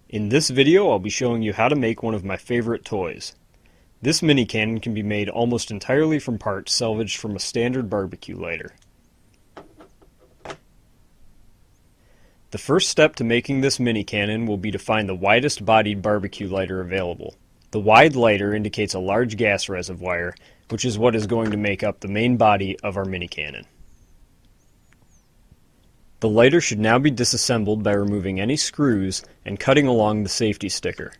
In this video, I'll be showing you how to make one of my favorite toys. This mini cannon can be made almost entirely from parts salvaged from a standard barbecue lighter. The first step to making this mini cannon will be to find the widest bodied barbecue lighter available. The wide lighter indicates a large gas reservoir, which is what is going to make up the main body of our mini cannon. The lighter should now be disassembled by removing any screws and cutting along the safety sticker.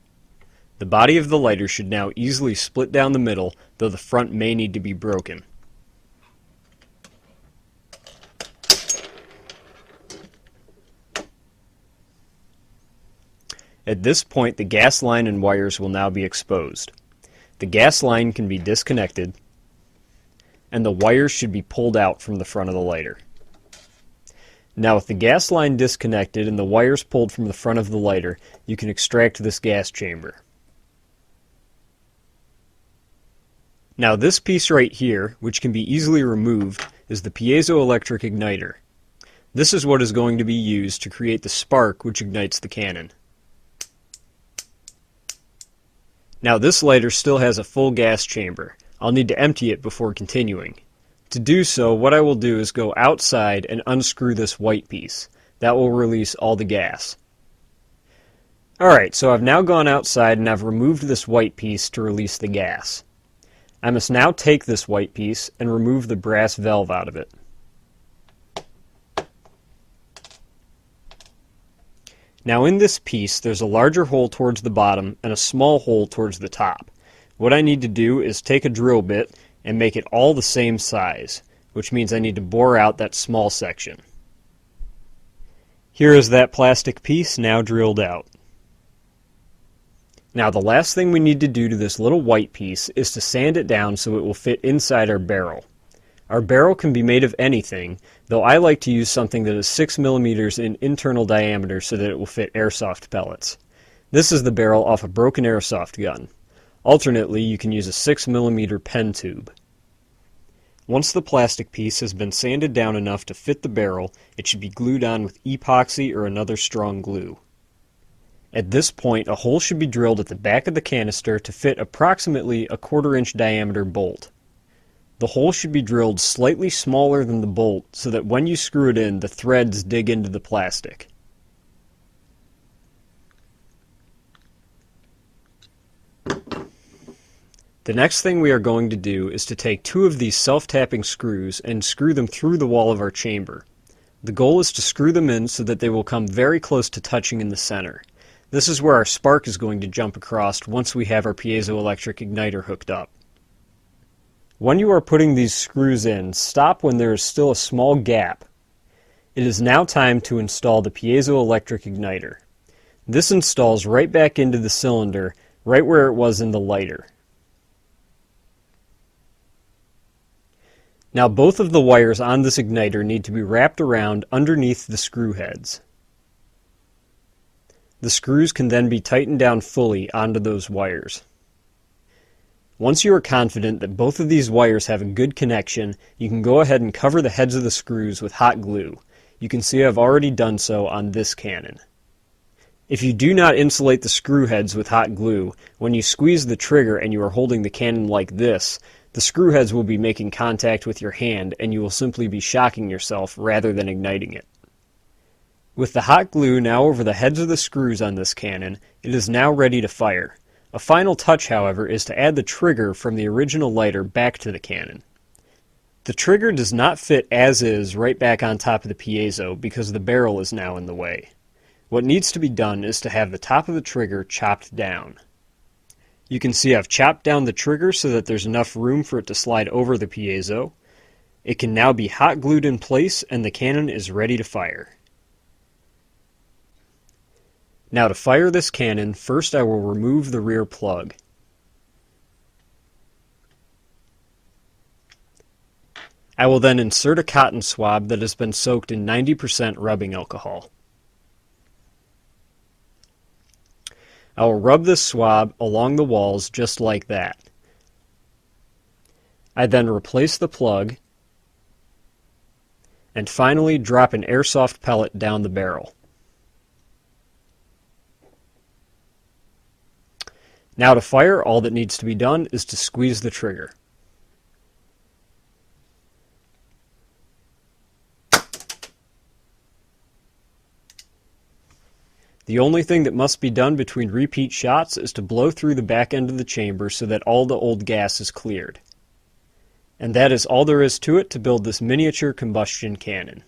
The body of the lighter should now easily split down the middle, though the front may need to be broken. At this point, the gas line and wires will now be exposed. The gas line can be disconnected, and the wires should be pulled out from the front of the lighter. Now with the gas line disconnected and the wires pulled from the front of the lighter, you can extract this gas chamber. Now this piece right here, which can be easily removed, is the piezoelectric igniter. This is what is going to be used to create the spark which ignites the cannon. Now this lighter still has a full gas chamber. I'll need to empty it before continuing. To do so, what I will do is go outside and unscrew this white piece. That will release all the gas. Alright, so I've now gone outside and I've removed this white piece to release the gas. I must now take this white piece and remove the brass valve out of it. Now in this piece, there's a larger hole towards the bottom and a small hole towards the top. What I need to do is take a drill bit and make it all the same size, which means I need to bore out that small section. Here is that plastic piece now drilled out. Now the last thing we need to do to this little white piece is to sand it down so it will fit inside our barrel. Our barrel can be made of anything, though I like to use something that is 6 millimeters in internal diameter so that it will fit airsoft pellets. This is the barrel off a broken airsoft gun. Alternately, you can use a 6 millimeter pen tube. Once the plastic piece has been sanded down enough to fit the barrel, it should be glued on with epoxy or another strong glue. At this point, a hole should be drilled at the back of the canister to fit approximately a 1/4 inch diameter bolt. The hole should be drilled slightly smaller than the bolt so that when you screw it in, the threads dig into the plastic. The next thing we are going to do is to take 2 of these self-tapping screws and screw them through the wall of our chamber. The goal is to screw them in so that they will come very close to touching in the center. This is where our spark is going to jump across once we have our piezoelectric igniter hooked up. When you are putting these screws in, stop when there is still a small gap. It is now time to install the piezoelectric igniter. This installs right back into the cylinder, right where it was in the lighter. Now both of the wires on this igniter need to be wrapped around underneath the screw heads. The screws can then be tightened down fully onto those wires. Once you are confident that both of these wires have a good connection, you can go ahead and cover the heads of the screws with hot glue. You can see I've already done so on this cannon. If you do not insulate the screw heads with hot glue, when you squeeze the trigger and you are holding the cannon like this, the screw heads will be making contact with your hand and you will simply be shocking yourself rather than igniting it. With the hot glue now over the heads of the screws on this cannon, it is now ready to fire. A final touch, however, is to add the trigger from the original lighter back to the cannon. The trigger does not fit as is right back on top of the piezo because the barrel is now in the way. What needs to be done is to have the top of the trigger chopped down. You can see I've chopped down the trigger so that there's enough room for it to slide over the piezo. It can now be hot glued in place and the cannon is ready to fire. Now to fire this cannon, first I will remove the rear plug. I will then insert a cotton swab that has been soaked in 90% rubbing alcohol. I will rub this swab along the walls just like that. I then replace the plug and finally drop an airsoft pellet down the barrel. Now to fire, all that needs to be done is to squeeze the trigger. The only thing that must be done between repeat shots is to blow through the back end of the chamber so that all the old gas is cleared. And that is all there is to it to build this miniature combustion cannon.